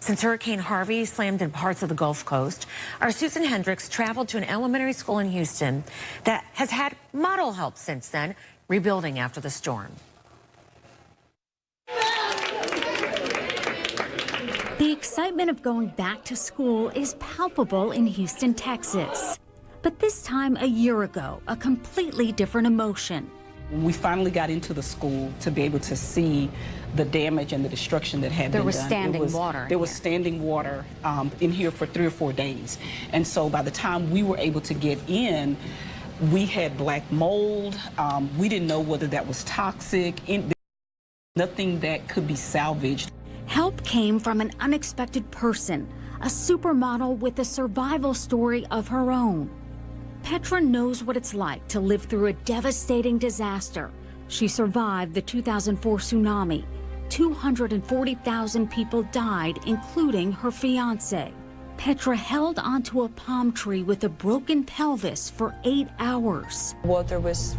Since Hurricane Harvey slammed in parts of the Gulf Coast, our Susan Hendricks traveled to an elementary school in Houston that has had model help since then, rebuilding after the storm. The excitement of going back to school is palpable in Houston, Texas. But this time a year ago, a completely different emotion. We finally got into the school to be able to see the damage and the destruction that had been done. There was standing water. There was standing water in here for 3 or 4 days. And so by the time we were able to get in, we had black mold. We didn't know whether that was toxic. Nothing that could be salvaged. Help came from an unexpected person, a supermodel with a survival story of her own. Petra knows what it's like to live through a devastating disaster. She survived the 2004 tsunami. 240,000 people died, including her fiancé. Petra held onto a palm tree with a broken pelvis for 8 hours. Water was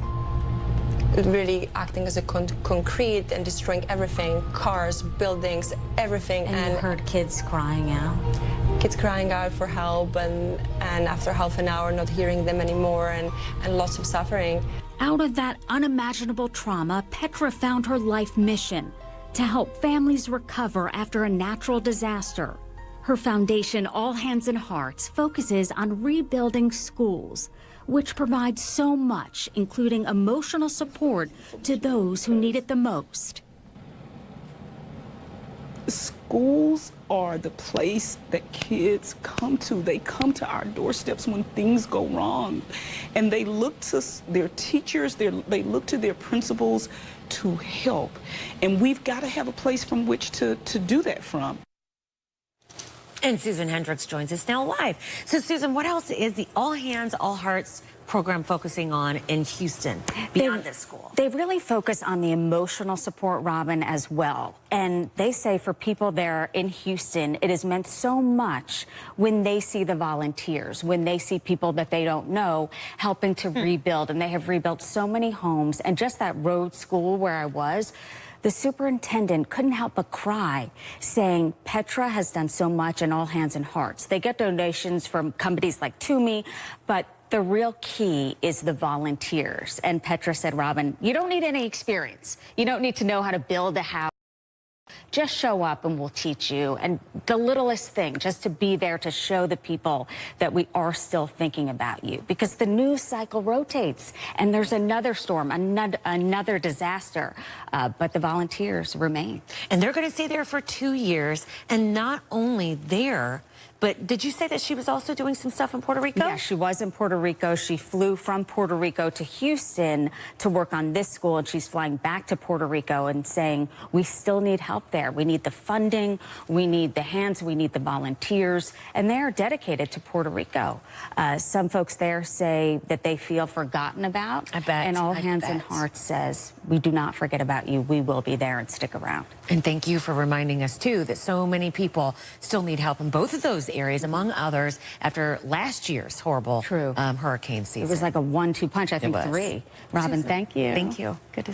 really acting as a concrete and destroying everything, cars, buildings, everything. And you heard kids crying out? Kids crying out for help, and after half an hour not hearing them anymore, and lots of suffering. Out of that unimaginable trauma, Petra found her life mission to help families recover after a natural disaster. Her foundation, All Hands and Hearts, focuses on rebuilding schools, which provides so much, including emotional support to those who need it the most. Schools are the place that kids come to. They come to our doorsteps when things go wrong. And they look to their teachers, they look to their principals to help. And we've got to have a place from which to do that from. And Susan Hendricks joins us now live. So, Susan, what else is the All Hands, All Hearts program focusing on in Houston beyond this school? They really focus on the emotional support, Robin, as well. And they say for people there in Houston, it has meant so much when they see the volunteers, when they see people that they don't know helping to rebuild. And they have rebuilt so many homes. And just that Rhodes School where I was, the superintendent couldn't help but cry, saying Petra has done so much in All Hands and Hearts. They get donations from companies like Toomey, but the real key is the volunteers. And Petra said, Robin, you don't need any experience. You don't need to know how to build a house. Just show up and we'll teach you. And the littlest thing, just to be there to show the people that we are still thinking about you. Because the news cycle rotates and there's another storm, another disaster. But the volunteers remain. And they're going to stay there for 2 years. And not only there, but did you say that she was also doing some stuff in Puerto Rico? Yeah, she was in Puerto Rico. She flew from Puerto Rico to Houston to work on this school, and she's flying back to Puerto Rico and saying, we still need help there. We need the funding, we need the hands, we need the volunteers, and they are dedicated to Puerto Rico. Some folks there say that they feel forgotten about. I bet. And All Hands and Hearts says, we do not forget about you. We will be there and stick around. And thank you for reminding us, too, that so many people still need help in both of those areas, among others, after last year's horrible hurricane season. It was like a 1-2 punch, I think 3. Robin, thank you. Thank you. Good to see you.